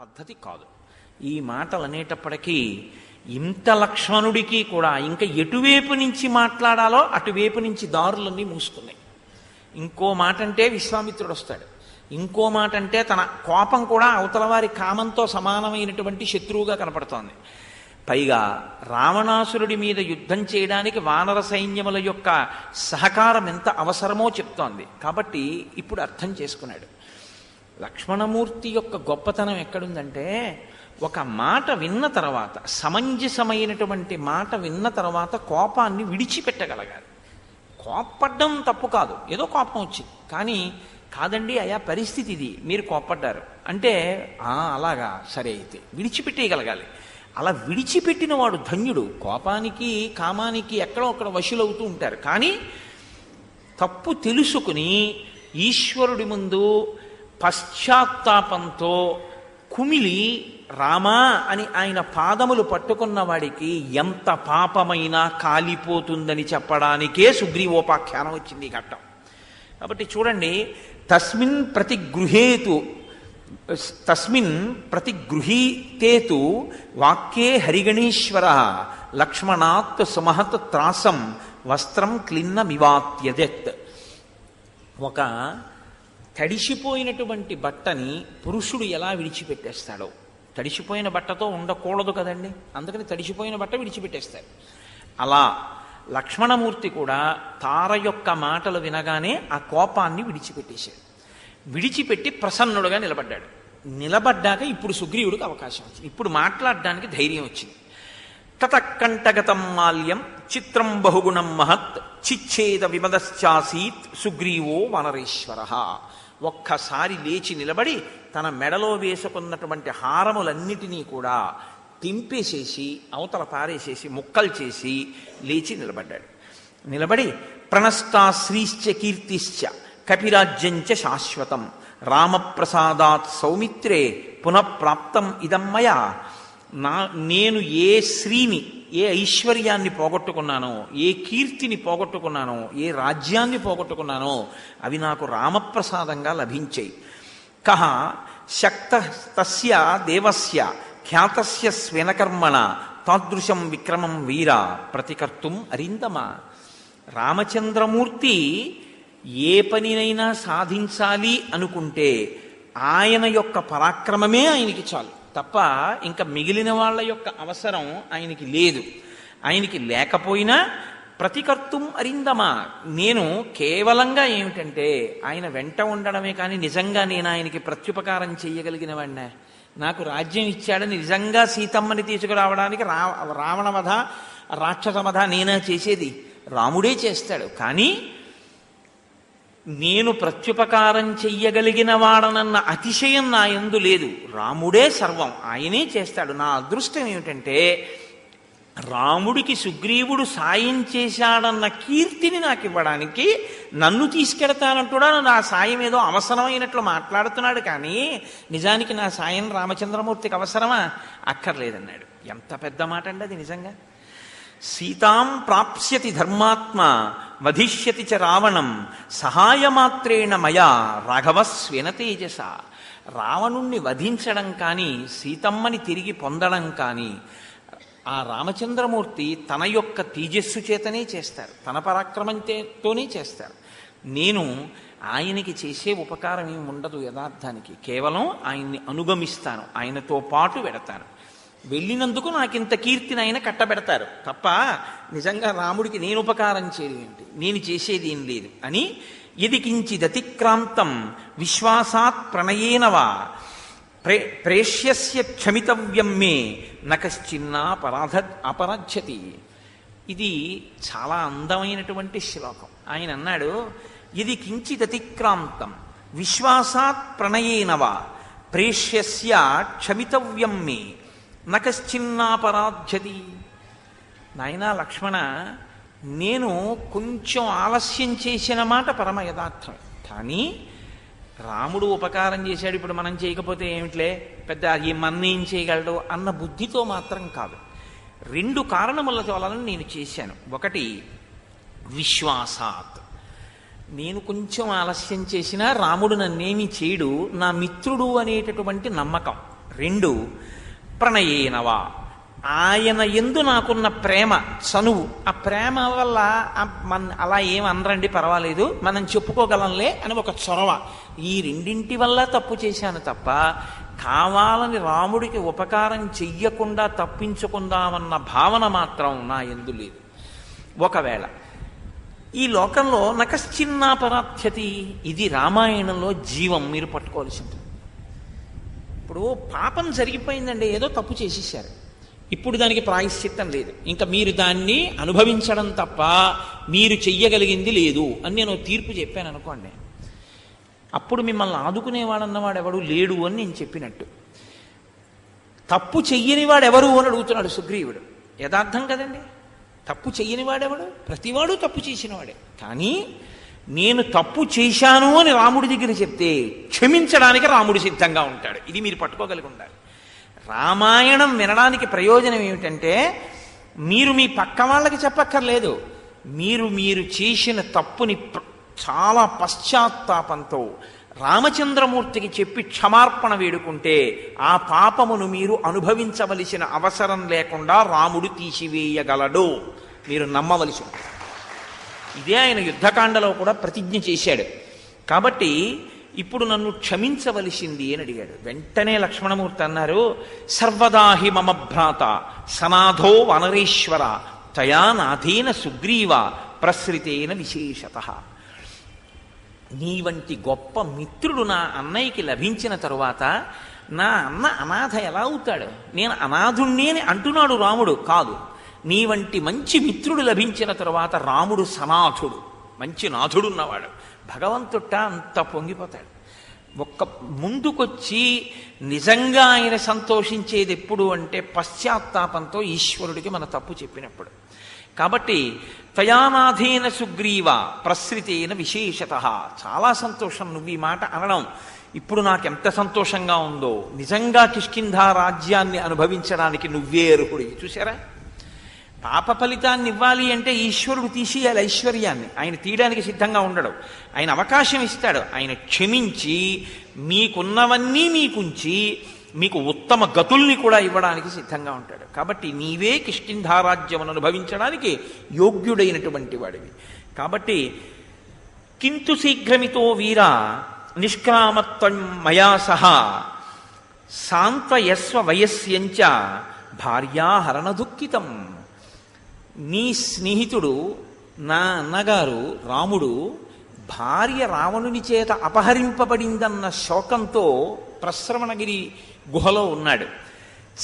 పద్ధతి కాదు. ఈ మాటలు అనేటప్పటికీ ఇంత లక్ష్మణుడికి కూడా ఇంకా ఎటువైపు నుంచి మాట్లాడాలో అటువైపు నుంచి దారులన్నీ మూసుకున్నాయి. ఇంకో మాట అంటే విశ్వామిత్రుడు వస్తాడు, ఇంకో మాట అంటే తన కోపం కూడా అవతల వారి కామంతో సమానమైనటువంటి శత్రువుగా కనపడుతోంది. పైగా రావణాసురుడి మీద యుద్ధం చేయడానికి వానర సైన్యముల యొక్క సహకారం ఎంత అవసరమో చెప్తోంది. కాబట్టి ఇప్పుడు అర్థం చేసుకున్నాడు. లక్ష్మణమూర్తి యొక్క గొప్పతనం ఎక్కడుందంటే, ఒక మాట విన్న తర్వాత, సమంజసమైనటువంటి మాట విన్న తర్వాత కోపాన్ని విడిచిపెట్టగలగాలి. కోప్పడ్డం తప్పు కాదు, ఏదో కోపం వచ్చింది, కానీ కాదండి అయా పరిస్థితి ఇది, మీరు కోప్పడ్డారు అంటే అలాగా సరే అయితే విడిచిపెట్టేయగలగాలి. అలా విడిచిపెట్టిన వాడు ధన్యుడు. కోపానికి కామానికి ఎక్కడో అక్కడ వశులవుతూ ఉంటారు, కానీ తప్పు తెలుసుకుని ఈశ్వరుడి ముందు పశ్చాత్తాపంతో కుమిలి రామా అని ఆయన పాదములు పట్టుకున్న వాడికి ఎంత పాపమైనా కాలిపోతుందని చెప్పడానికే సుగ్రీవోపాఖ్యానం వచ్చింది ఈ ఘట్టం. కాబట్టి చూడండి, తస్మిన్ ప్రతిగృహీతేతు వాక్యే హరిగణేశ్వర లక్ష్మణాత్ సుమహత్ త్రాసం వస్త్రం క్లిన్నమివాత్యజత్. ఒక తడిసిపోయినటువంటి బట్టని పురుషుడు ఎలా విడిచిపెట్టేస్తాడో, తడిసిపోయిన బట్టతో ఉండకూడదు కదండి, అందుకని తడిసిపోయిన బట్ట విడిచిపెట్టేస్తాడు. అలా లక్ష్మణమూర్తి కూడా తార యొక్క మాటలు వినగానే ఆ కోపాన్ని విడిచిపెట్టేశాడు. విడిచిపెట్టి ప్రసన్నుడుగా నిలబడ్డాడు. నిలబడ్డాక ఇప్పుడు సుగ్రీవుడికి అవకాశం వచ్చింది, ఇప్పుడు మాట్లాడడానికి ధైర్యం వచ్చింది. తతకంఠగతం మాల్యం చిత్రం బహుగుణం మహత్ చిచ్ఛేద విమదశ్చాసీత్ సుగ్రీవో వనరేశ్వర. ఒక్కసారి లేచి నిలబడి తన మెడలో వేసుకున్నటువంటి హారములన్నిటినీ కూడా తింపేసేసి అవతల పారేసేసి ముక్కలు చేసి లేచి నిలబడ్డాడు. నిలబడి ప్రణస్తాశ్రీశ్చ కీర్తిశ్చ కపిరాజ్యంచ శాశ్వతం రామప్రసాదాత్ సౌమిత్రే పునఃప్రాప్తం ఇదమ్మయా. నేను ఏ శ్రీని, ఏ ఐశ్వర్యాన్ని పోగొట్టుకున్నానో, ఏ కీర్తిని పోగొట్టుకున్నానో, ఏ రాజ్యాన్ని పోగొట్టుకున్నానో అవి నాకు రామప్రసాదంగా లభించాయి. కహ శక్త తస్య దేవస్య ఖ్యాతస్య స్వేనకర్మణ తాదృశం విక్రమం వీర ప్రతికర్తుం అరిందమ. రామచంద్రమూర్తి ఏ పనినైనా సాధించాలి అనుకుంటే ఆయన యొక్క పరాక్రమమే ఆయనకి చాలు తప్ప ఇంకా మిగిలిన వాళ్ళ యొక్క అవసరం ఆయనకి లేదు. ఆయనకి లేకపోయినా ప్రతికర్తుం అరిందమా, నేను కేవలంగా ఏమిటంటే ఆయన వెంట ఉండడమే కానీ నిజంగా నేను ఆయనకి ప్రత్యుపకారం చెయ్యగలిగిన వాడినా, నాకు రాజ్యం ఇచ్చాడని నిజంగా సీతమ్మని తీసుకురావడానికి రావణవధ రాక్షసవధ నేనా చేసేది? రాముడే చేస్తాడు. కానీ నేను ప్రత్యుపకారం చెయ్యగలిగిన వాడనన్న అతిశయం నా యందు లేదు. రాముడే సర్వం, ఆయనే చేస్తాడు. నా అదృష్టం ఏమిటంటే రాముడికి సుగ్రీవుడు సాయం చేశాడన్న కీర్తిని నాకు ఇవ్వడానికి నన్ను తీసుకెడతానంటున్నాడు. నా సాయం ఏదో అవసరమైనట్లు మాట్లాడుతున్నాడు, కానీ నిజానికి నా సాయం రామచంద్రమూర్తికి అవసరమా? అక్కర్లేదన్నాడు. ఎంత పెద్ద మాట అండి అది నిజంగా. సీతాం ప్రాప్స్యతి ధర్మాత్మ వధిష్యతి చ రావణం సహాయమాత్రేణ మయా రాఘవ స్వేన తేజస. రావణుణ్ణి వధించడం కానీ సీతమ్మని తిరిగి పొందడం కానీ ఆ రామచంద్రమూర్తి తన యొక్క తేజస్సు చేతనే చేస్తారు, తన పరాక్రమంతోనే చేస్తారు. నేను ఆయనకి చేసే ఉపకారం ఏమి ఉండదు యథార్థానికి. కేవలం ఆయన్ని అనుగమిస్తాను, ఆయనతో పాటు వెడతాను. వెళ్ళినందుకు నాకింత కీర్తిని ఆయన కట్టబెడతారు తప్ప నిజంగా రాముడికి నేను ఉపకారం చేయడం ఏమిటి, నేను చేసేది ఏం లేదు అని. ఇది కించిదతిక్రాంతం విశ్వాసాత్ ప్రణయేనవా ప్రేష్యస్య క్షమితవ్యం మే నకశ్చిన్నా అపరాధ్యతి. ఇది చాలా అందమైనటువంటి శ్లోకం. ఆయన అన్నాడు, ఇది కించిదతిక్రాంతం విశ్వాసాత్ ప్రణయేనవా ప్రేష్యస్య క్షమితవ్యం మే నకశ్చిన్నాపరాధ్యతి. నాయనా లక్ష్మణ, నేను కొంచెం ఆలస్యం చేసిన మాట పరమ యథార్థమే, కానీ రాముడు ఉపకారం చేశాడు, ఇప్పుడు మనం చేయకపోతే ఏమిట్లే పెద్ద ఈ మన్నేం చేయగలడు అన్న బుద్ధితో మాత్రం కాదు. 2 కారణముల వలన నేను చేశాను. ఒకటి విశ్వాసాత్, నేను కొంచెం ఆలస్యం చేసినా రాముడు నన్నేమి చేయడు, నా మిత్రుడు అనేటటువంటి నమ్మకం. 2, ప్రణయేనవా, ఆయన యందు నాకున్న ప్రేమ చనువు, ఆ ప్రేమ వల్ల అలా ఏం అనరండి పర్వాలేదు మనం చెప్పుకోగలంలే అని ఒక చొరవ, ఈ రెండింటి వల్ల తప్పు చేశాను తప్ప కావాలని రాముడికి ఉపకారం చెయ్యకుండా తప్పించుకుందామన్న భావన మాత్రం నా యందు లేదు. ఒకవేళ ఈ లోకంలో నకశ్చిన్నాపరాధ్యతి, ఇది రామాయణంలో జీవం, మీరు పట్టుకోవాల్సింది. ఇప్పుడు పాపం జరిగిపోయిందండి, ఏదో తప్పు చేసేసారు, ఇప్పుడు దానికి ప్రాయశ్చిత్తం లేదు, ఇంకా మీరు దాన్ని అనుభవించడం తప్ప మీరు చెయ్యగలిగింది లేదు అని నేను తీర్పు చెప్పాను అనుకోండి, అప్పుడు మిమ్మల్ని ఆదుకునేవాడన్నవాడు ఎవడు లేడు అని నేను చెప్పినట్టు. తప్పు చెయ్యనివాడు ఎవరు అని అడుగుతున్నాడు సుగ్రీవుడు. యథార్థం కదండి, తప్పు చెయ్యనివాడెవడు? ప్రతివాడు తప్పు చేసినవాడే. కానీ నేను తప్పు చేశాను అని రాముడి దగ్గర చెప్తే క్షమించడానికి రాముడు సిద్ధంగా ఉంటాడు. ఇది మీరు పట్టుకోగలిగి ఉండాలి. రామాయణం వినడానికి ప్రయోజనం ఏమిటంటే మీరు మీ పక్క వాళ్ళకి చెప్పక్కర్లేదు, మీరు చేసిన తప్పుని చాలా పశ్చాత్తాపంతో రామచంద్రమూర్తికి చెప్పి క్షమార్పణ వేడుకుంటే ఆ పాపమును మీరు అనుభవించవలసిన అవసరం లేకుండా రాముడు తీసివేయగలడు. మీరు నమ్మవలసి ఉంటుంది. ఇదే ఆయన యుద్ధకాండలో కూడా ప్రతిజ్ఞ చేశాడు. కాబట్టి ఇప్పుడు నన్ను క్షమించవలసింది అని అడిగాడు. వెంటనే లక్ష్మణమూర్తి అన్నారు, సర్వదాహి మమ భ్రాత సనాథో వనరేశ్వర తయా నాథేన సుగ్రీవ ప్రసృతేన విశేషతః. నీ వంటి గొప్ప మిత్రుడు నా అన్నయ్యకి లభించిన తరువాత నా అన్న అనాథ ఎలా అవుతాడు? నేను అనాథుణ్ణి అని అంటున్నాడు రాముడు. కాదు, నీ వంటి మంచి మిత్రుడు లభించిన తరువాత రాముడు సనాథుడు, మంచి నాథుడున్నవాడు. భగవంతుట్ట అంత పొంగిపోతాడు. ఒక్క ముందుకొచ్చి నిజంగా ఆయన సంతోషించేది ఎప్పుడు అంటే పశ్చాత్తాపంతో ఈశ్వరుడికి మన తప్పు చెప్పినప్పుడు. కాబట్టి తయానాథేన సుగ్రీవ ప్రసృతేన విశేషతః. చాలా సంతోషం నువ్వు ఈ మాట అనడం. ఇప్పుడు నాకెంత సంతోషంగా ఉందో, నిజంగా కిష్కింధా రాజ్యాన్ని అనుభవించడానికి నువ్వే అర్హుడి. చూసారా, పాప ఫలితాన్ని ఇవ్వాలి అంటే ఈశ్వరుడు తీసేయాలి ఐశ్వర్యాన్ని. ఆయన తీయడానికి సిద్ధంగా ఉండడు, ఆయన అవకాశం ఇస్తాడు. ఆయన క్షమించి మీకున్నవన్నీ మీకుంచి మీకు ఉత్తమ గతుల్ని కూడా ఇవ్వడానికి సిద్ధంగా ఉంటాడు. కాబట్టి నీవే కిష్కింధారాజ్యమును అనుభవించడానికి యోగ్యుడైనటువంటి వాడివి. కాబట్టి కింతు శీఘ్రమితో వీర నిష్క్రామత్వం మయా సహా సాంత్వయస్వ వయస్యంచ భార్యాహరణ దుఃఖితం. నీ స్నేహితుడు నా అన్నగారు రాముడు భార్య రావణుని చేత అపహరింపబడిందన్న శోకంతో ప్రశ్రవణగిరి గుహలో ఉన్నాడు.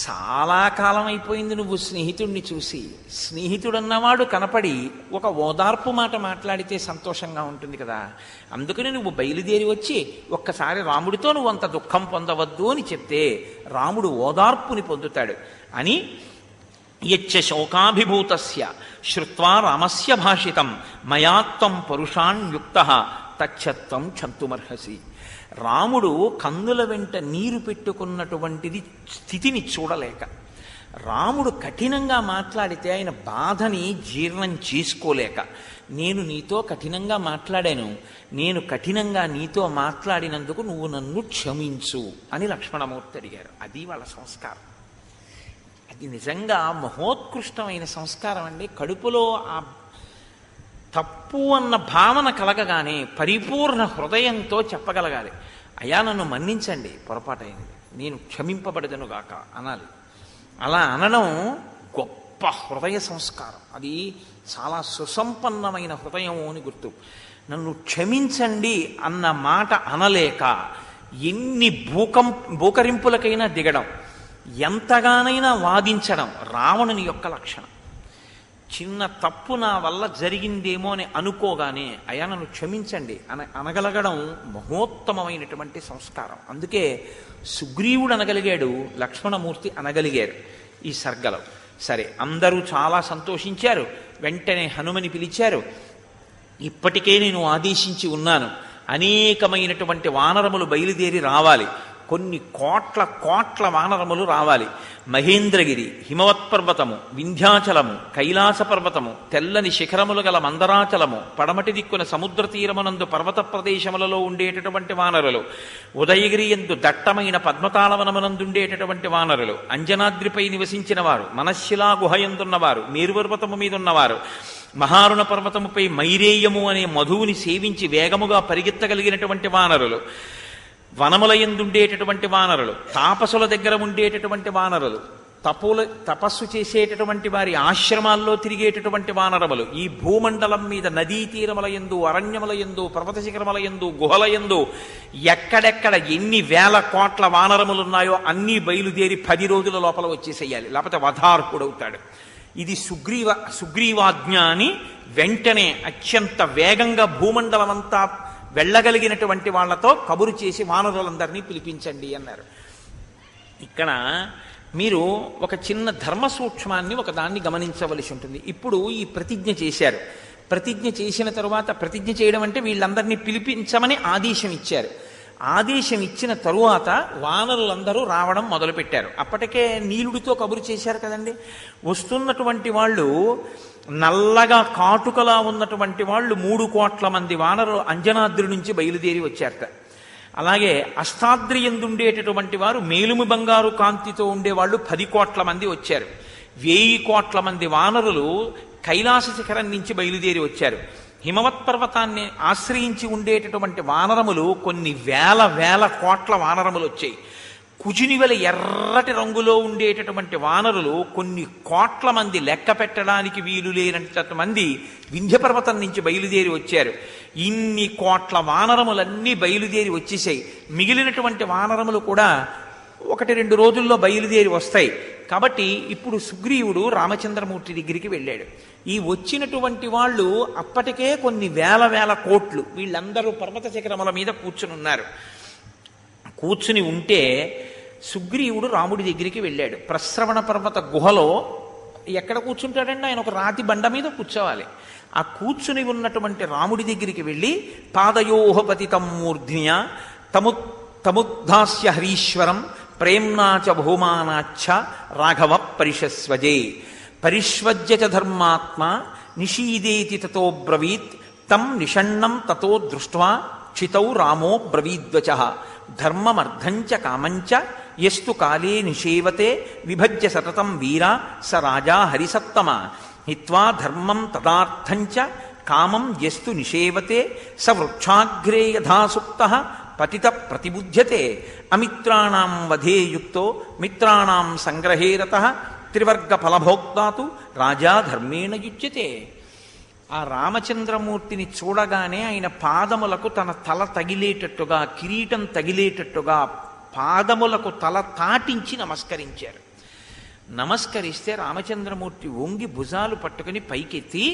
చాలా కాలం అయిపోయింది నువ్వు స్నేహితుడిని చూసి. స్నేహితుడన్నవాడు కనపడి ఒక ఓదార్పు మాట మాట్లాడితే సంతోషంగా ఉంటుంది కదా. అందుకని నువ్వు బయలుదేరి వచ్చి ఒక్కసారి రాముడితో నువ్వు అంత దుఃఖం పొందవద్దు అని చెప్తే రాముడు ఓదార్పుని పొందుతాడు అని యచ్చ శోకాభిభూతస్య శ్రుత్వా రామస్య భాషితం మయాత్వం పరుషాణ్యుక్తః తచ్చత్వం క్షంతుమర్హసి. రాముడు కన్నుల వెంట నీరు పెట్టుకున్నటువంటిది స్థితిని చూడలేక, రాముడు కఠినంగా మాట్లాడితే ఆయన బాధని జీర్ణం చేసుకోలేక, నేను నీతో కఠినంగా మాట్లాడాను, నేను కఠినంగా నీతో మాట్లాడినందుకు నువ్వు నన్ను క్షమించు అని లక్ష్మణమూర్తి అడిగారు. అది వాళ్ళ సంస్కారం. అది నిజంగా మహోత్కృష్టమైన సంస్కారం అండి. కడుపులో ఆ తప్పు అన్న భావన కలగగానే పరిపూర్ణ హృదయంతో చెప్పగలగాలి, అయ్యా నన్ను మన్నించండి, పొరపాటైంది, నేను క్షమింపబడదనుగాక అనాలి. అలా అనడం గొప్ప హృదయ సంస్కారం. అది చాలా సుసంపన్నమైన హృదయం అని గుర్తు. నన్ను క్షమించండి అన్న మాట అనలేక ఎన్ని భూకరింపులకైనా దిగడం, ఎంతగానైనా వాదించడం రావణుని యొక్క లక్షణం. చిన్న తప్పు నా వల్ల జరిగిందేమో అని అనుకోగానే అయ్యా నన్ను క్షమించండి అనగలగడం మహోత్తమమైనటువంటి సంస్కారం. అందుకే సుగ్రీవుడు అనగలిగాడు, లక్ష్మణమూర్తి అనగలిగారు ఈ సర్గలో. సరే, అందరూ చాలా సంతోషించారు. వెంటనే హనుమని పిలిచారు. ఇప్పటికే నేను ఆదేశించి ఉన్నాను, అనేకమైనటువంటి వానరములు బయలుదేరి రావాలి, కొన్ని కోట్ల కోట్ల వానరములు రావాలి. మహేంద్రగిరి, హిమవత్ పర్వతము, వింధ్యాచలము, కైలాస పర్వతము, తెల్లని శిఖరములు గల మందరాచలము, పడమటి దిక్కున సముద్ర తీరమునందు పర్వత ప్రదేశములలో ఉండేటటువంటి వానరులు, ఉదయగిరి యందు దట్టమైన పద్మతాళవనమునందుండేటటువంటి వానరులు, అంజనాద్రిపై నివసించిన వారు, మనశ్శిలా గుహయందున్నవారు, మేరుపర్వతము మీదున్నవారు, మహారుణ పర్వతముపై మైరేయము అనే మధువుని సేవించి వేగముగా పరిగెత్తగలిగినటువంటి వానరులు, వనములయందుండేటటువంటి వానరులు, తాపసుల దగ్గర ఉండేటటువంటి వానరులు, తపస్సు చేసేటటువంటి వారి ఆశ్రమాల్లో తిరిగేటటువంటి వానరములు, ఈ భూమండలం మీద నదీ తీరములయందు, అరణ్యములయందు, పర్వత శిఖరములయందు, గుహలయందు ఎక్కడెక్కడ ఎన్ని వేల కోట్ల వానరములున్నాయో అన్నీ బయలుదేరి 10 రోజుల లోపల వచ్చేసేయాలి, లేకపోతే వధార్హుడవుతాడు. ఇది సుగ్రీవాజ్ఞ అని వెంటనే అత్యంత వేగంగా భూమండలమంతా వెళ్ళగలిగినటువంటి వాళ్లతో కబురు చేసి వానరులందరినీ పిలిపించండి అన్నారు. ఇక్కడ మీరు ఒక చిన్న ధర్మ సూక్ష్మాన్ని ఒకదాన్ని గమనించవలసి ఉంటుంది. ఇప్పుడు ఈ ప్రతిజ్ఞ చేశారు. ప్రతిజ్ఞ చేసిన తరువాత, ప్రతిజ్ఞ చేయడం అంటే వీళ్ళందరినీ పిలిపించమని ఆదేశం ఇచ్చారు. ఆదేశం ఇచ్చిన తరువాత వానరులందరూ రావడం మొదలుపెట్టారు. అప్పటికే నీలుడితో కబురు చేశారు కదండి. వస్తున్నటువంటి వాళ్ళు నల్లగా కాటుకలా ఉన్నటువంటి వాళ్ళు 3 కోట్ల మంది వానరులు అంజనాద్రి నుంచి బయలుదేరి వచ్చారట. అలాగే అష్టాద్రి ఎందుండేటటువంటి వారు మేలుమి బంగారు కాంతితో ఉండేవాళ్ళు 10 కోట్ల మంది వచ్చారు. 1000 కోట్ల మంది వానరులు కైలాస శిఖరం నుంచి బయలుదేరి వచ్చారు. హిమవత్ పర్వతాన్ని ఆశ్రయించి ఉండేటటువంటి వానరములు కొన్ని వేల కోట్ల వానరములు వచ్చాయి. కుజినివల ఎర్రటి రంగులో ఉండేటటువంటి వానరులు కొన్ని కోట్ల మంది, లెక్క పెట్టడానికి వీలు లేనంత మంది వింధ్య పర్వతం నుంచి బయలుదేరి వచ్చారు. ఇన్ని కోట్ల వానరములన్నీ బయలుదేరి వచ్చేసాయి. మిగిలినటువంటి వానరములు కూడా 1-2 రోజుల్లో బయలుదేరి వస్తాయి. కాబట్టి ఇప్పుడు సుగ్రీవుడు రామచంద్రమూర్తి దగ్గరికి వెళ్ళాడు. ఈ వచ్చినటువంటి వాళ్ళు అప్పటికే కొన్ని వేల కోట్లు, వీళ్ళందరూ పర్వత శిఖరముల మీద కూర్చుని ఉన్నారు. కూర్చుని ఉంటే సుగ్రీవుడు రాముడి దగ్గరికి వెళ్ళాడు. ప్రశ్రవణ పర్వత గుహలో ఎక్కడ కూర్చుంటాడండి ఆయన? ఒక రాతి బండ మీద కూర్చోవాలి. ఆ కూర్చుని ఉన్నటువంటి రాముడి దగ్గరికి వెళ్ళి పాదయోహపతితం మూర్ధ్నియ తముద్ధాస్య హరీశ్వరం ప్రేమ్నాచ బహుమానాచ్చ రాఘవ పరిషస్వజే పరిష్వజ్య చ ధర్మాత్మ నిషీదేతి తతో బ్రవీత్ తం నిషణ్ణం తతో దృష్ట్వా క్షితౌ రామో బ్రవీద్వచ ధర్మమర్థంచ కామంచ యస్తు కాలే నిషేవతే విభజ్య సతతం వీర స రాజా హరిసత్తమ హిత్వా ధర్మం తదార్థంచ కామం యస్తు నిషేవతే స వృక్షాగ్రే యథాసుప్తః పతిత ప్రతిబుధ్యతే అమిత్రాణం వధేయుక్తో మిత్రాణం సంగ్రహే రతః త్రివర్గ ఫలభోక్తాతు రాజా ధర్మేణ యుజ్యతే. ఆ రామచంద్రమూర్తిని చూడగానే ఆయన పాదములకు తన తల తగిలేటట్టుగా, కిరీటం తగిలేటట్టుగా పాదములకు తల తాటించి నమస్కరించారు. నమస్కరిస్తే రామచంద్రమూర్తి వంగి భుజాలు పట్టుకుని పైకెత్తి,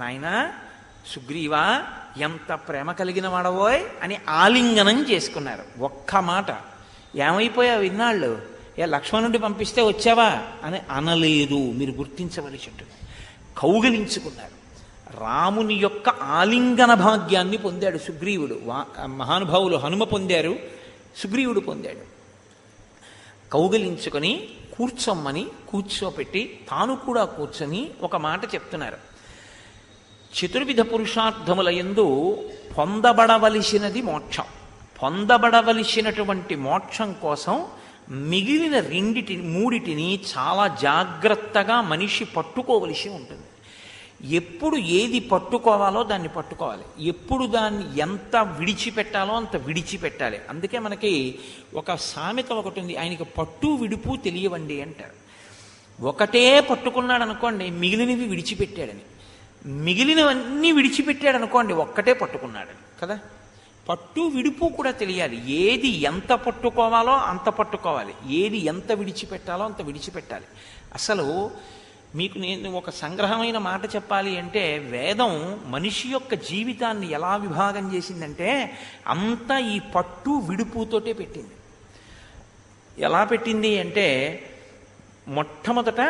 నాయనా సుగ్రీవా ఎంత ప్రేమ కలిగిన వాడవోయ్ అని ఆలింగనం చేసుకున్నారు. ఒక్క మాట, ఏమైపోయావు ఇన్నాళ్ళు, లక్ష్మణుడి పంపిస్తే వచ్చావా అని అనలేదు. మీరు గుర్తించవలసి ఉంటుంది. కౌగిలించుకున్నారు. రాముని యొక్క ఆలింగన భాగ్యాన్ని పొందాడు సుగ్రీవుడు. మహానుభావులు హనుమ పొందారు, సుగ్రీవుడు పొందాడు. కౌగిలించుకొని కూర్చోమ్మని కూర్చోపెట్టి తాను కూడా కూర్చొని ఒక మాట చెప్తున్నారు. చతుర్విధ పురుషార్థముల యందు పొందబడవలసినది మోక్షం. పొందబడవలసినటువంటి మోక్షం కోసం మిగిలిన మూడిటిని చాలా జాగ్రత్తగా మనిషి పట్టుకోవలసి ఉంటుంది. ఎప్పుడు ఏది పట్టుకోవాలో దాన్ని పట్టుకోవాలి, ఎప్పుడు దాన్ని ఎంత విడిచిపెట్టాలో అంత విడిచిపెట్టాలి. అందుకే మనకి ఒక సామెత ఒకటి ఉంది, ఆయనకి పట్టు విడుపు తెలియవండి అంటారు. ఒకటే పట్టుకున్నాడు అనుకోండి, మిగిలినవి విడిచిపెట్టాడని. మిగిలినవన్నీ విడిచిపెట్టాడు అనుకోండి, ఒక్కటే పట్టుకున్నాడు కదా. పట్టు విడుపు కూడా తెలియాలి. ఏది ఎంత పట్టుకోవాలో అంత పట్టుకోవాలి, ఏది ఎంత విడిచిపెట్టాలో అంత విడిచిపెట్టాలి. అసలు మీకు నేను ఒక సంగ్రహమైన మాట చెప్పాలి అంటే, వేదం మనిషి యొక్క జీవితాన్ని ఎలా విభాగం చేసిందంటే అంతా ఈ పట్టు విడుపుతోటే పెట్టింది. ఎలా పెట్టింది అంటే, మొట్టమొదట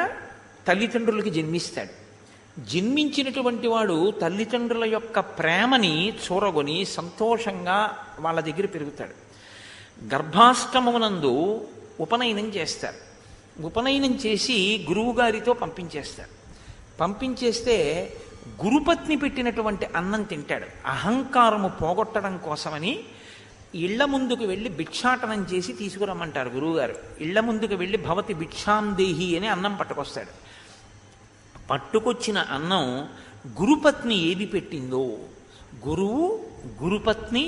తల్లిదండ్రులకి జన్మిస్తాడు. జన్మించినటువంటి వాడు తల్లిదండ్రుల యొక్క ప్రేమని చూరగొని సంతోషంగా వాళ్ళ దగ్గర పెరుగుతాడు. గర్భాష్టమమునందు ఉపనయనం చేస్తారు. ఉపనయనం చేసి గురువుగారితో పంపించేస్తారు. పంపించేస్తే గురుపత్ని పెట్టినటువంటి అన్నం తింటాడు. అహంకారము పోగొట్టడం కోసమని ఇళ్ల ముందుకు వెళ్ళి భిక్షాటనం చేసి తీసుకురమ్మంటారు గురువుగారు. ఇళ్ల ముందుకు వెళ్ళి భవతి భిక్షాందేహి అని అన్నం పట్టుకొస్తాడు. పట్టుకొచ్చిన అన్నం గురుపత్ని ఏది పెట్టిందో, గురువు, గురుపత్ని,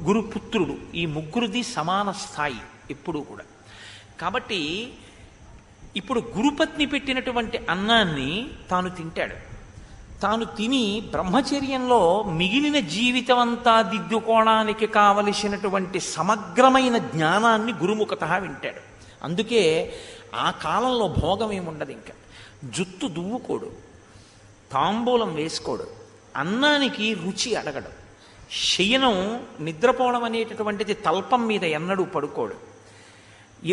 గురుపుత్రుడు, ఈ ముగ్గురిది సమాన స్థాయి ఎప్పుడూ కూడా. కాబట్టి ఇప్పుడు గురుపత్ని పెట్టినటువంటి అన్నాన్ని తాను తింటాడు. తాను తిని బ్రహ్మచర్యంలో మిగిలిన జీవితం అంతా దిద్దుకోవడానికి కావలసినటువంటి సమగ్రమైన జ్ఞానాన్ని గురుముఖత వింటాడు. అందుకే ఆ కాలంలో భోగం ఏముండదు. ఇంకా జుత్తు దువ్వుకోడు, తాంబూలం వేసుకోడు, అన్నానికి రుచి అడగడు, శయనం నిద్రపోవడం అనేటటువంటిది తల్పం మీద ఎన్నడూ పడుకోడు.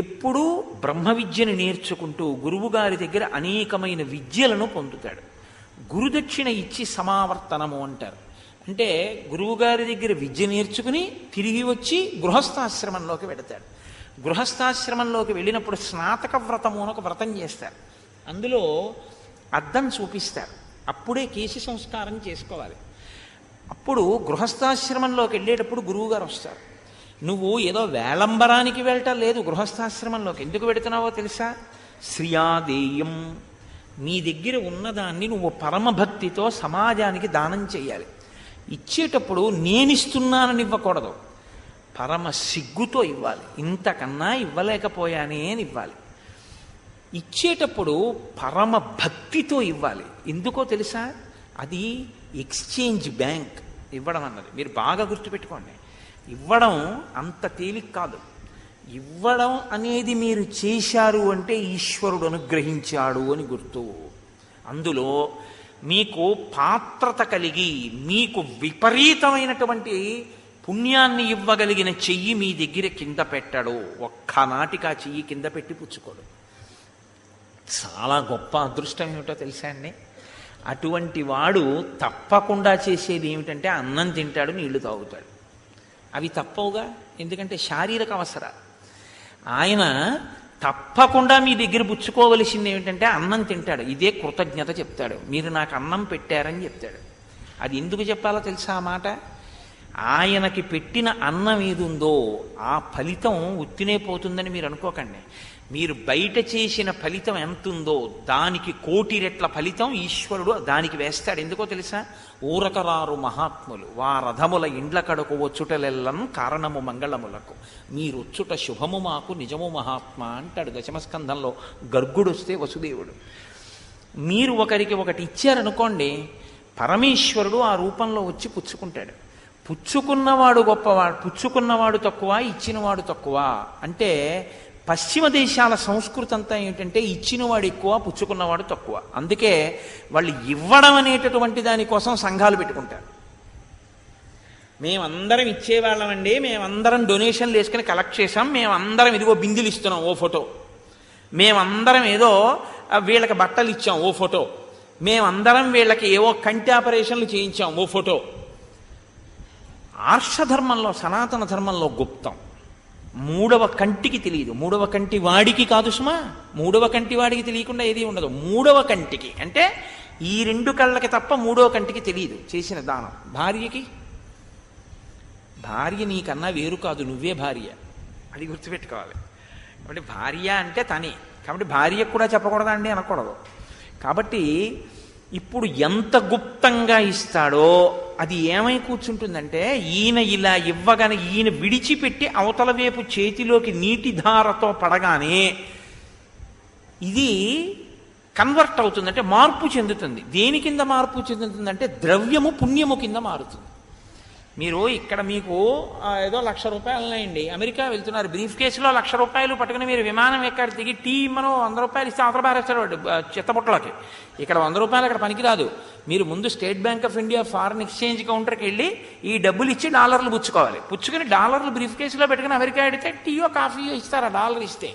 ఎప్పుడూ బ్రహ్మ విద్యను నేర్చుకుంటూ గురువుగారి దగ్గర అనేకమైన విద్యలను పొందుతాడు. గురుదక్షిణ ఇచ్చి సమావర్తనము అంటారు. అంటే గురువుగారి దగ్గర విద్య నేర్చుకుని తిరిగి వచ్చి గృహస్థాశ్రమంలోకి వెడతాడు. గృహస్థాశ్రమంలోకి వెళ్ళినప్పుడు స్నాతక వ్రతము అని ఒక వ్రతం చేస్తారు. అందులో అద్దం చూపిస్తారు. అప్పుడే కేశి సంస్కారం చేసుకోవాలి. అప్పుడు గృహస్థాశ్రమంలోకి వెళ్ళేటప్పుడు గురువుగారు వస్తారు. నువ్వు ఏదో వేలంబరానికి వెళ్ళటం లేదు. గృహస్థాశ్రమంలోకి ఎందుకు వెడుతున్నావో తెలుసా? శ్రియాదేయం, నీ దగ్గర ఉన్నదాన్ని నువ్వు పరమభక్తితో సమాజానికి దానం చేయాలి. ఇచ్చేటప్పుడు నేనిస్తున్నానని ఇవ్వకూడదు, పరమ సిగ్గుతో ఇవ్వాలి. ఇంతకన్నా ఇవ్వలేకపోయానే అని ఇవ్వాలి. ఇచ్చేటప్పుడు పరమ భక్తితో ఇవ్వాలి. ఎందుకో తెలుసా? అది ఎక్స్చేంజ్ బ్యాంక్ ఇవ్వడం అన్నది. మీరు బాగా గుర్తుపెట్టుకోండి. ఇవ్వడం అంత తేలిక కాదు. ఇవ్వడం అనేది మీరు చేశారు అంటే ఈశ్వరుడు అనుగ్రహించాడు అని గుర్తు. అందులో మీకు పాత్రత కలిగి మీకు విపరీతమైనటువంటి పుణ్యాన్ని ఇవ్వగలిగిన చెయ్యి మీ దగ్గర కింద పెట్టాడు. ఒక్కనాటికి ఆ చెయ్యి కింద పెట్టి పుచ్చుకోడు. చాలా గొప్ప అదృష్టం ఏమిటో తెలుసా అండి? అటువంటి వాడు తప్పకుండా చేసేది ఏమిటంటే అన్నం తింటాడు, నీళ్లు తాగుతాడు. అవి తప్పవుగా, ఎందుకంటే శారీరక అవసరాలు. ఆయన తప్పకుండా మీ దగ్గర పుచ్చుకోవలసింది ఏమిటంటే అన్నం తింటాడు. ఇదే కృతజ్ఞత చెప్తాడు. మీరు నాకు అన్నం పెట్టారని చెప్తాడు. అది ఎందుకు చెప్పాలో తెలుసా ఆ మాట? ఆయనకి పెట్టిన అన్నం ఏదుందో ఆ ఫలితం ఉత్తినే పోతుందని మీరు అనుకోకండి. మీరు బయట చేసిన ఫలితం ఎంతుందో దానికి 1,000,000 రెట్ల ఫలితం ఈశ్వరుడు దానికి వేస్తాడు. ఎందుకో తెలుసా? ఊరకరారు మహాత్ములు వారథముల ఇండ్ల కడకు వచ్చుటలెల్లం కారణము మంగళములకు, మీరొచ్చుట శుభము మాకు నిజము మహాత్మా అంటాడు దశమస్కంధంలో. గర్గుడు వస్తే వసుదేవుడు. మీరు ఒకరికి ఒకటి ఇచ్చారనుకోండి, పరమేశ్వరుడు ఆ రూపంలో వచ్చి పుచ్చుకుంటాడు. పుచ్చుకున్నవాడు గొప్పవాడు, పుచ్చుకున్నవాడు తక్కువ, ఇచ్చినవాడు తక్కువ అంటే పశ్చిమ దేశాల సంస్కృతి అంతా ఏంటంటే ఇచ్చినవాడు ఎక్కువ, పుచ్చుకున్నవాడు తక్కువ. అందుకే వాళ్ళు ఇవ్వడం అనేటటువంటి దానికోసం సంఘాలు పెట్టుకుంటారు. మేమందరం ఇచ్చేవాళ్ళమండి, మేమందరం డొనేషన్లు వేసుకుని కలెక్ట్ చేసాం, మేమందరం ఇదిగో బిందులు ఇస్తున్నాం ఓ ఫోటో, మేమందరం ఏదో వీళ్ళకి బట్టలు ఇచ్చాం ఓ ఫోటో, మేమందరం వీళ్ళకి ఏవో కంటి ఆపరేషన్లు చేయించాం ఓ ఫోటో. ఆర్షధర్మంలో, సనాతన ధర్మంలో గుప్తం. 3వ కంటికి తెలియదు. 3వ కంటి వాడికి కాదు సుమా, 3వ కంటి వాడికి తెలియకుండా ఏది ఉండదు. 3వ కంటికి అంటే ఈ 2 కళ్ళకి తప్ప 3వ కంటికి తెలియదు చేసిన దానం. భార్యకి, భార్య నీకన్నా వేరు కాదు, నువ్వే భార్య. అది గుర్తుపెట్టుకోవాలి. కాబట్టి భార్య అంటే తనే. కాబట్టి భార్యకు కూడా చెప్పకూడదా అండి? అనకూడదు. కాబట్టి ఇప్పుడు ఎంత గుప్తంగా ఇస్తాడో అది ఏమై కూర్చుంటుందంటే, ఈయన ఇలా ఇవ్వగానే ఈయన విడిచిపెట్టి అవతల వైపు చేతిలోకి నీటి ధారతో పడగానే ఇది కన్వర్ట్ అవుతుంది, అంటే మార్పు చెందుతుంది. దేని కింద మార్పు చెందుతుందంటే ద్రవ్యము పుణ్యము కింద మారుతుంది. మీరు ఇక్కడ మీకు ఏదో 1,00,000 రూపాయలున్నాయండి, అమెరికా వెళ్తున్నారు, బ్రీఫ్ కేసులో 1,00,000 రూపాయలు పట్టుకుని మీరు విమానం ఎక్కడ దిగి టీ మనం 100 రూపాయలు ఇస్తే అవతల పారేస్తాడు వాడు చెత్తబుట్టలోకి. ఇక్కడ 100 రూపాయలు అక్కడ పనికిరాదు. మీరు ముందు state bank of India foreign exchange కౌంటర్కి వెళ్ళి ఈ డబ్బులు ఇచ్చి డాలర్లు పుచ్చుకోవాలి. పుచ్చుకుని డాలర్లు బ్రీఫ్ కేసులో పెట్టుకుని అమెరికా ఎడితే టీయో కాఫీయో ఇస్తారు. ఆ డాలర్ ఇస్తే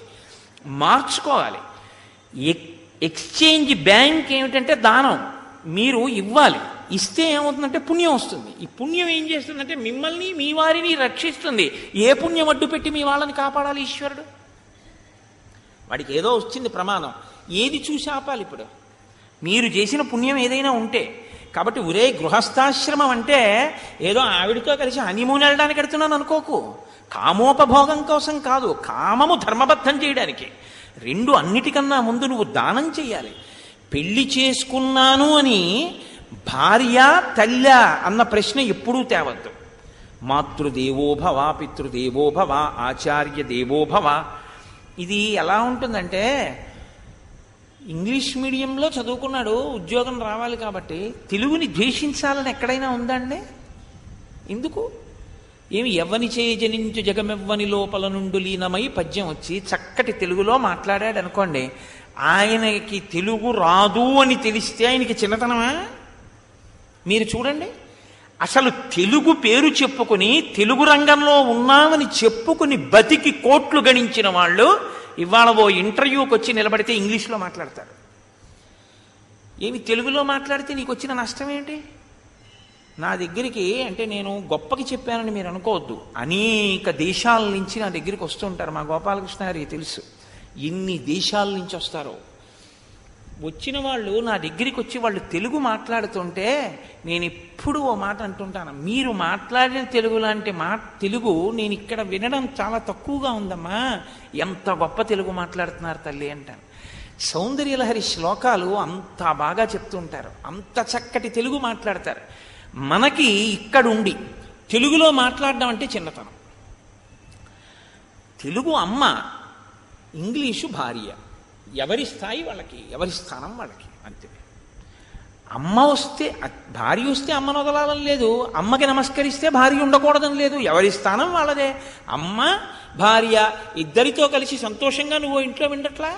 మార్చుకోవాలి. ఎక్స్చేంజ్ బ్యాంక్ ఏమిటంటే దానం. మీరు ఇవ్వాలి. ఇస్తే ఏమవుతుందంటే పుణ్యం వస్తుంది. ఈ పుణ్యం ఏం చేస్తుందంటే మిమ్మల్ని మీ వారిని రక్షిస్తుంది. ఏ పుణ్యం అడ్డు పెట్టి మీ వాళ్ళని కాపాడాలి ఈశ్వరుడు? వాడికి ఏదో వచ్చింది ప్రమాదం, ఏది చూసి ఆపాలి? ఇప్పుడు మీరు చేసిన పుణ్యం ఏదైనా ఉంటే. కాబట్టి ఒరే గృహస్థాశ్రమం అంటే ఏదో ఆవిడితో కలిసి హనీమూన్ వెళ్ళడానికి వెడుతున్నాను అనుకోకు. కామోపభోగం కోసం కాదు, కామము ధర్మబద్ధం చేయడానికి. రెండు, అన్నిటికన్నా ముందు నువ్వు దానం చెయ్యాలి. పెళ్లి చేసుకున్నాను అని భార్య తల్లి అన్న ప్రశ్న ఎప్పుడూ తేవద్దు. మాతృదేవోభవ, పితృదేవోభవ, ఆచార్య దేవోభవ. ఇది ఎలా ఉంటుందంటే, ఇంగ్లీష్ మీడియంలో చదువుకున్నాడు, ఉద్యోగం రావాలి కాబట్టి తెలుగుని ద్వేషించాలని ఎక్కడైనా ఉందండి? ఎందుకు? ఏమి ఎవ్వని చేయి జనించు జగమెవ్వని లోపల నుండి లీనమై పద్యం వచ్చి చక్కటి తెలుగులో మాట్లాడాడు అనుకోండి, ఆయనకి తెలుగు రాదు అని తెలిస్తే ఆయనకి చిన్నతనమా? మీరు చూడండి, అసలు తెలుగు పేరు చెప్పుకుని తెలుగు రంగంలో ఉన్నామని చెప్పుకుని బతికి కోట్లు గణించిన వాళ్ళు ఇవాళ ఓ ఇంటర్వ్యూకి వచ్చి నిలబడితే ఇంగ్లీష్లో మాట్లాడతారు. ఏమి తెలుగులో మాట్లాడితే నీకు వచ్చిన నష్టం ఏంటి? నా దగ్గరికి, అంటే నేను గొప్పకి చెప్పానని మీరు అనుకోవద్దు, అనేక దేశాల నుంచి నా దగ్గరికి వస్తుంటారు. మా గోపాలకృష్ణ గారికి తెలుసు ఎన్ని దేశాల నుంచి వస్తారో. వచ్చిన వాళ్ళు నా దగ్గరికి వచ్చి వాళ్ళు తెలుగు మాట్లాడుతుంటే నేను ఎప్పుడు ఓ మాట అంటుంటాను, మీరు మాట్లాడిన తెలుగు లాంటి తెలుగు నేను ఇక్కడ వినడం చాలా తక్కువగా ఉందమ్మా, ఎంత గొప్ప తెలుగు మాట్లాడుతున్నారు తల్లి అంటాను. సౌందర్యలహరి శ్లోకాలు అంత బాగా చెప్తుంటారు, అంత చక్కటి తెలుగు మాట్లాడతారు. మనకి ఇక్కడుండి తెలుగులో మాట్లాడడం అంటే చిన్నతనం. తెలుగు అమ్మ, ఇంగ్లీషు భార్య, ఎవరి స్థాయి వాళ్ళకి, ఎవరి స్థానం వాళ్ళకి, అంతే. అమ్మ వస్తే, భార్య వస్తే అమ్మను వదలాలని లేదు, అమ్మకి నమస్కరిస్తే భార్య ఉండకూడదని లేదు, ఎవరి స్థానం వాళ్ళదే. అమ్మ భార్య ఇద్దరితో కలిసి సంతోషంగా నువ్వు ఇంట్లో వినట్లా,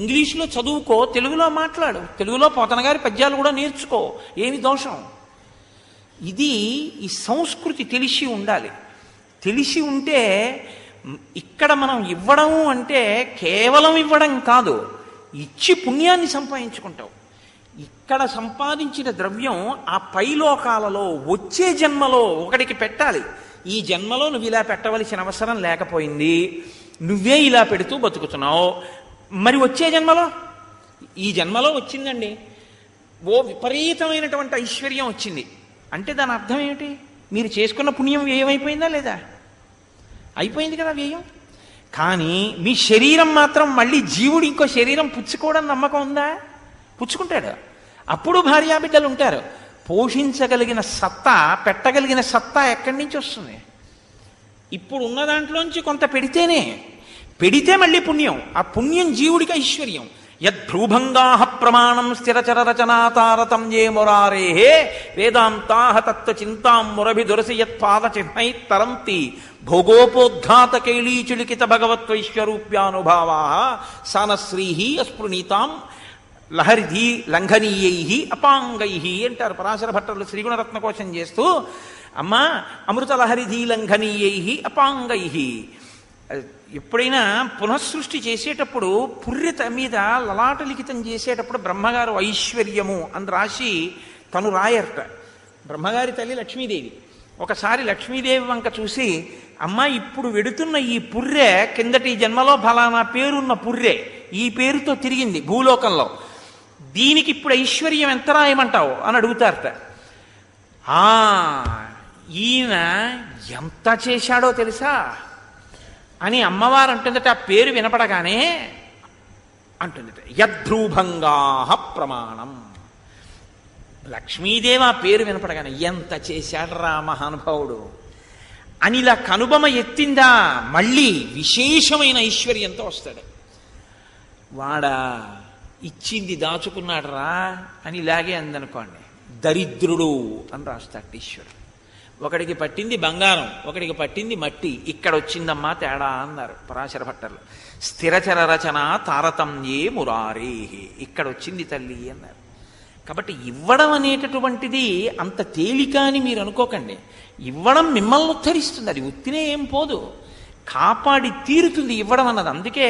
ఇంగ్లీష్లో చదువుకో, తెలుగులో మాట్లాడు, తెలుగులో పోతన గారి పద్యాలు కూడా నేర్చుకో, ఏమి దోషం? ఇది ఈ సంస్కృతి తెలిసి ఉండాలి. తెలిసి ఉంటే ఇక్కడ మనం ఇవ్వడం అంటే కేవలం ఇవ్వడం కాదు, ఇచ్చి పుణ్యాన్ని సంపాదించుకుంటావు. ఇక్కడ సంపాదించిన ద్రవ్యం ఆ పైలోకాలలో వచ్చే జన్మలో ఒకడికి పెట్టాలి. ఈ జన్మలో నువ్వు ఇలా పెట్టవలసిన అవసరం లేకపోయింది, నువ్వే ఇలా పెడుతూ బతుకుతున్నావు, మరి వచ్చే జన్మలో, ఈ జన్మలో వచ్చిందండి ఓ విపరీతమైనటువంటి ఐశ్వర్యం వచ్చింది అంటే దాని అర్థం ఏమిటి? మీరు చేసుకున్న పుణ్యం వ్యయమైపోయిందా లేదా? అయిపోయింది కదా వ్యయం. కానీ మీ శరీరం మాత్రం మళ్ళీ జీవుడు ఇంకో శరీరం పుచ్చుకోవడం నమ్మకం ఉందా? పుచ్చుకుంటాడు. అప్పుడు భార్యాబిడ్డలు ఉంటారు. పోషించగలిగిన సత్తా, పెట్టగలిగిన సత్తా ఎక్కడి నుంచి వస్తుంది? ఇప్పుడు ఉన్న దాంట్లోంచి కొంత పెడితే మళ్ళీ పుణ్యం, ఆ పుణ్యం జీవుడికి ఐశ్వర్యం. యద్భ్రూభంగాః ప్రమాణం స్థిరచర రచనాతారతం ఏ మురారేహే వేదాంతాః తత్వచింతాం మురభిదురసి యత్పాద చిహ్నై తరంతి భోగోపోద్ఘాత కైళీచులికిత భగవత్వైశ్వరూప్యానుభావాః సానశ్రీః అస్పృణీతాం లహరిధి లంఘనీయై అపాంగై అంటారు పరాశర భట్టర్లు శ్రీగుణరత్నకోశం చేస్తూ. అమ్మా అమృత లహరిధి లంఘనీయై అపాంగై. ఎప్పుడైనా పునఃసృష్టి చేసేటప్పుడు పుర్రెత మీద లలాట లిఖితం చేసేటప్పుడు బ్రహ్మగారు ఐశ్వర్యము అని రాసి తను రాయర్ట. బ్రహ్మగారి తల్లి లక్ష్మీదేవి. ఒకసారి లక్ష్మీదేవి వంక చూసి, అమ్మ ఇప్పుడు వెడుతున్న ఈ పుర్రె కిందటి జన్మలో ఫలానా పేరున్న పుర్రె ఈ పేరుతో తిరిగింది భూలోకంలో, దీనికి ఇప్పుడు ఐశ్వర్యం ఎంత రాయమంటావు అని అడుగుతారట. ఈయన ఎంత చేశాడో తెలుసా అని అమ్మవారు అంటుందట. ఆ పేరు వినపడగానే అంటుందట, యద్భ్రూభంగాః ప్రమాణం. లక్ష్మీదేవి ఆ పేరు వినపడగానే ఎంత చేశాడ్రా మహానుభావుడు అని ఇలా కనుబొమ ఎత్తిందా, మళ్ళీ విశేషమైన ఐశ్వర్యంతో వస్తాడు. వాడా ఇచ్చింది దాచుకున్నాడు రా అని ఇలాగే అందనుకోండి, దరిద్రుడు అని రాస్తాడు ఈశ్వరుడు. ఒకడికి పట్టింది బంగారం, ఒకడికి పట్టింది మట్టి, ఇక్కడ వచ్చిందమ్మా తేడా అన్నారు పరాశర భట్టర్లు. స్థిరచర రచన తారతమ్యే మురారే, ఇక్కడ వచ్చింది తల్లి అన్నారు. కాబట్టి ఇవ్వడం అనేటటువంటిది అంత తేలిక అని మీరు అనుకోకండి. ఇవ్వడం మిమ్మల్ని ఉద్ధరిస్తుంది, అది ఉత్తినే ఏం పోదు, కాపాడి తీరుతుంది ఇవ్వడం అన్నది. అందుకే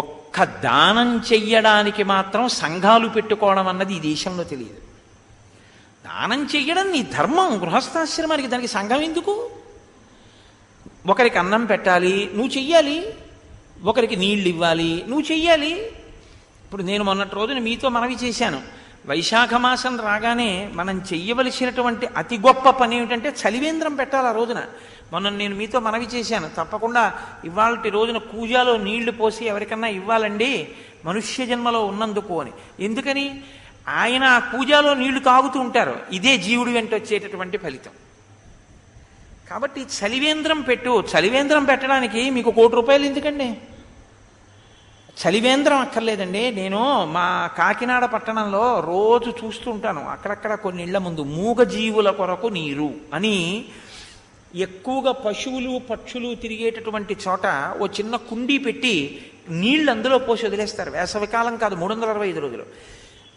ఒక్క దానం చెయ్యడానికి మాత్రం సంఘాలు పెట్టుకోవడం అన్నది ఈ దేశంలో తెలియదు. దానం చెయ్యడం నీ ధర్మం. గృహస్థాశ్రమానికి దానికి సంఘం ఎందుకు? ఒకరికి అన్నం పెట్టాలి, నువ్వు చెయ్యాలి. ఒకరికి నీళ్ళు ఇవ్వాలి, నువ్వు చెయ్యాలి. ఇప్పుడు నేను మొన్నటి రోజున మీతో మనవి చేశాను, వైశాఖ మాసం రాగానే మనం చెయ్యవలసినటువంటి అతి గొప్ప పని ఏమిటంటే చలివేంద్రం పెట్టాలి ఆ రోజున. మొన్న నేను మీతో మనవి చేశాను, తప్పకుండా ఇవాళ రోజున కూజాలో నీళ్లు పోసి ఎవరికన్నా ఇవ్వాలండి మనుష్య జన్మలో ఉన్నందుకు అని. ఎందుకని? ఆయన ఆ కూజాలో నీళ్లు తాగుతూ ఉంటారు, ఇదే జీవుడి వెంట వచ్చేటటువంటి ఫలితం. కాబట్టి చలివేంద్రం పెట్టు. చలివేంద్రం పెట్టడానికి మీకు 1 కోటి రూపాయలు ఎందుకండి? చలివేంద్రం అక్కర్లేదండి. నేను మా కాకినాడ పట్టణంలో రోజు చూస్తూ ఉంటాను, అక్కడక్కడ కొన్ని ఇళ్ల ముందు మూగజీవుల కొరకు నీరు అని ఎక్కువగా పశువులు పక్షులు తిరిగేటటువంటి చోట ఓ చిన్న కుండీ పెట్టి నీళ్లు అందులో పోసి వదిలేస్తారు. వేసవికాలం కాదు, 365 రోజులు.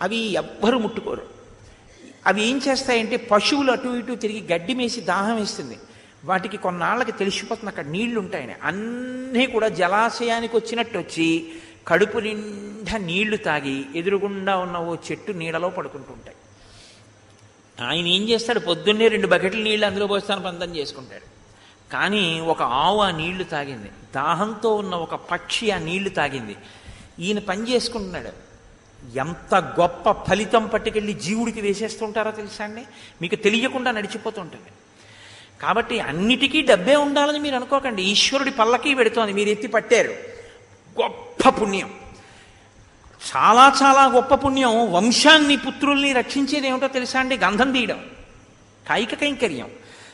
అవి ఎవ్వరు ముట్టుకోరు. అవి ఏం చేస్తాయంటే పశువులు అటు ఇటు తిరిగి గడ్డి మేసి దాహం వేస్తుంది, వాటికి కొన్నాళ్ళకి తెలిసిపోతుంది అక్కడ నీళ్లు ఉంటాయని. అన్నీ కూడా జలాశయానికి వచ్చినట్టు వచ్చి కడుపు నిండా నీళ్లు తాగి ఎదురుగుండా ఉన్న ఓ చెట్టు నీడలో పడుకుంటుంటాయి. ఆయన ఏం చేస్తాడు? పొద్దున్నే 2 బకెట్ల నీళ్లు అందులో పోస్తాను పంతం చేసుకుంటాడు. కానీ ఒక ఆవు ఆ నీళ్లు తాగింది, దాహంతో ఉన్న ఒక పక్షి ఆ నీళ్లు తాగింది, ఈయన పని చేసుకుంటున్నాడు. ఎంత గొప్ప ఫలితం పట్టుకెళ్ళి జీవుడికి వేసేస్తుంటారో తెలుసా అండి? మీకు తెలియకుండా నడిచిపోతుంటుంది. కాబట్టి అన్నిటికీ డబ్బే ఉండాలని మీరు అనుకోకండి. ఈశ్వరుడి పల్లకి పెడుతోంది, మీరు ఎత్తి పట్టారు, గొప్ప పుణ్యం, చాలా చాలా గొప్ప పుణ్యం. వంశాన్ని పుత్రుల్ని రక్షించేది ఏమిటో తెలుసా అండి? గంధం తీయడం, కాయిక కైంకర్యం.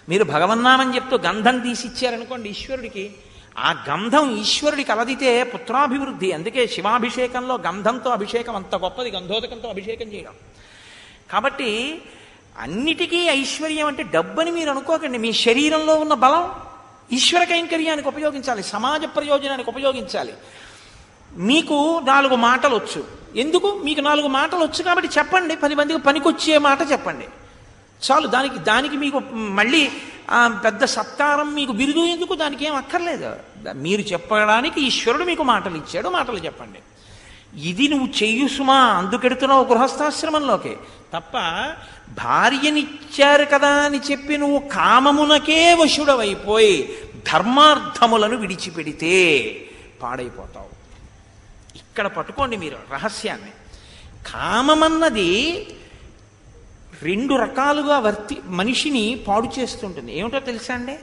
మీరు భగవన్నామని చెప్తూ గంధం తీసిచ్చారనుకోండి ఈశ్వరుడికి, ఆ గంధం ఈశ్వరుడికి అలదితే పుత్రాభివృద్ధి. అందుకే శివాభిషేకంలో గంధంతో అభిషేకం అంత గొప్పది, గంధోదకంతో అభిషేకం చేయడం. కాబట్టి అన్నిటికీ ఐశ్వర్యం అంటే డబ్బని మీరు అనుకోకండి. మీ శరీరంలో ఉన్న బలం ఈశ్వర కైంకర్యానికి ఉపయోగించాలి, సమాజ ప్రయోజనానికి ఉపయోగించాలి. మీకు 4 మాటలు వచ్చు. ఎందుకు? మీకు 4 మాటలు వచ్చు కాబట్టి చెప్పండి, 10 మందికి పనికొచ్చే మాట చెప్పండి చాలు. దానికి మీకు మళ్ళీ పెద్ద సత్కారం, మీకు బిరుదు ఎందుకు? దానికి ఏం అక్కర్లేదు. మీరు చెప్పడానికి ఈశ్వరుడు మీకు మాటలు ఇచ్చాడు, మాటలు చెప్పండి. ఇది నువ్వు చెయ్యు సుమా, అందుకెడుతున్నావు గృహస్థాశ్రమంలోకి. తప్ప భార్యనిచ్చారు కదా అని చెప్పి నువ్వు కామమునకే వశుడవైపోయి ధర్మార్థములను విడిచిపెడితే పాడైపోతావు. ఇక్కడ పట్టుకోండి మీరు రహస్యాన్ని. కామమన్నది 2 రకాలుగా మనిషిని పాడు చేస్తుంటుంది. ఏమిటో తెలుసా అండి?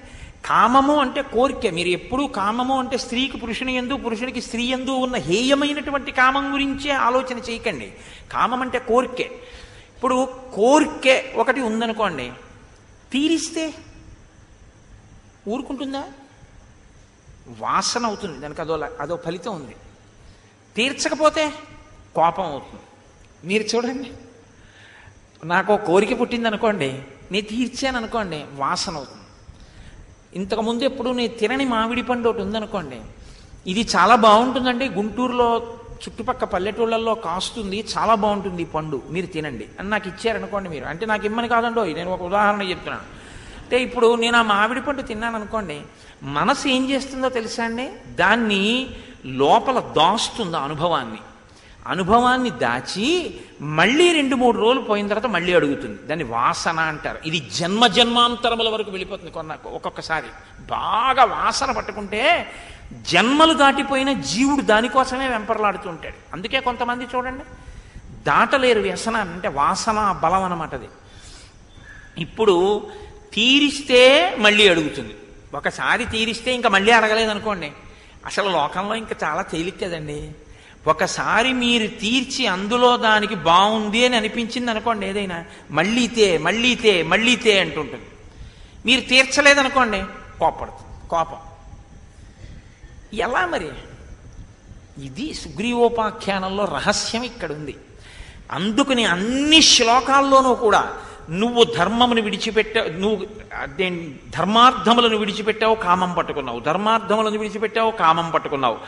కామము అంటే కోరిక. మీరు ఎప్పుడూ కామము అంటే స్త్రీకి పురుషుని యందు, పురుషునికి స్త్రీ యందు ఉన్న హేయమైనటువంటి కామం గురించే ఆలోచన చేయకండి. కామం అంటే కోరికే. ఇప్పుడు కోరికే ఒకటి ఉందనుకోండి, తీరిస్తే ఊరుకుంటుందా? వాసన అవుతుంది, దానికి అదో ఫలితం ఉంది. తీర్చకపోతే కోపం అవుతుంది. మీరు చూడండి, నాకు కోరిక పుట్టింది అనుకోండి, నేను తీర్చాను అనుకోండి, వాసన అవుతుంది. ఇంతకుముందు ఎప్పుడు నేను తినని మామిడి పండు ఒకటి ఉందనుకోండి, ఇది చాలా బాగుంటుందండి, గుంటూరులో చుట్టుపక్క పల్లెటూళ్ళల్లో కాస్తుంది, చాలా బాగుంటుంది ఈ పండు, మీరు తినండి అని నాకు ఇచ్చారనుకోండి. మీరు అంటే నాకు ఇమ్మని కాదండో, నేను ఒక ఉదాహరణ చెప్తున్నాను. అంటే ఇప్పుడు నేను ఆ మామిడి పండు తిన్నాను అనుకోండి, మనసు ఏం చేస్తుందో తెలుసా అండి? దాన్ని లోపల దాస్తుంది, అనుభవాన్ని దాచి మళ్ళీ 2-3 రోజులు పోయిన తర్వాత మళ్ళీ అడుగుతుంది. దాన్ని వాసన అంటారు. ఇది జన్మాంతరముల వరకు వెళ్ళిపోతుంది. ఒక్కొక్కసారి బాగా వాసన పట్టుకుంటే జన్మలు దాటిపోయిన జీవుడు దానికోసమే వెంపర్లాడుతూ ఉంటాడు. అందుకే కొంతమంది చూడండి దాటలేరు వ్యసనాన్ని, అంటే వాసన బలం అన్నమాట అది. ఇప్పుడు తీరిస్తే మళ్ళీ అడుగుతుంది. ఒకసారి తీరిస్తే ఇంకా మళ్ళీ అడగలేదనుకోండి, అసలు లోకంలో ఇంకా చాలా తేలిక కదండి. ఒకసారి మీరు తీర్చి అందులో దానికి బాగుంది అని అనిపించింది అనుకోండి, ఏదైనా మళ్ళీ తే అంటుంటుంది. మీరు తీర్చలేదనుకోండి, కోపం. ఎలా మరి? ఇది సుగ్రీవోపాఖ్యానంలో రహస్యం ఇక్కడ ఉంది. అందుకని అన్ని శ్లోకాల్లోనూ కూడా నువ్వు ధర్మమును విడిచిపెట్టావు, ధర్మార్థములను విడిచిపెట్టావు, కామం పట్టుకున్నావు, ధర్మార్థములను విడిచిపెట్టావు, కామం పట్టుకున్నావు.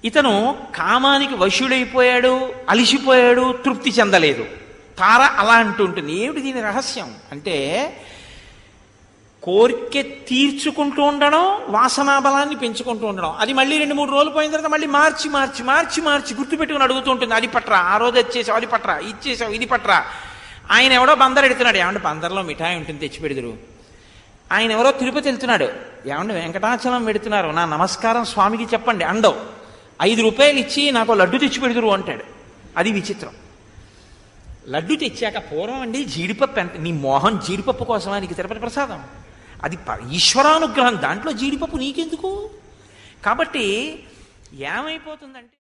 ఇతను కామానికి వశుడైపోయాడు, అలిసిపోయాడు, తృప్తి చెందలేదు. తార అలా అంటుంటుంది. ఏమిటి దీని రహస్యం అంటే, కోరిక తీర్చుకుంటూ ఉండడం, వాసనా బలాన్ని పెంచుకుంటూ ఉండడం. అది మళ్ళీ 2-3 రోజులు పోయిన తర్వాత మళ్ళీ మార్చి గుర్తుపెట్టుకుని అడుగుతూ ఉంటుంది. అది పట్రా, ఆ రోజు వచ్చేసావు, అది పట్రా, ఇచ్చేసావు, ఇది పట్రా. ఆయన ఎవడో బందరు ఎడుతున్నాడు, ఏమంటే బందర్లో మిఠాయి ఉంటుంది తెచ్చి పెడుదురు. ఆయన ఎవరో తిరుపతి వెళ్తున్నాడు, ఏమంటే వెంకటాచలం పెడుతున్నారు, నా నమస్కారం స్వామికి చెప్పండి అండవు. 5 రూపాయలు ఇచ్చి నాకు లడ్డు తెచ్చి పెడుదురు అంటాడు. అది విచిత్రం. లడ్డు తెచ్చాక పూర్వం అండి జీడిపప్పు ఎంత, నీ మోహన్ జీడిపప్పు కోసమా నీకు తిరుపతి ప్రసాదం? అది ఈశ్వరానుగ్రహం, దాంట్లో జీడిపప్పు నీకెందుకు? కాబట్టి ఏమైపోతుందంటే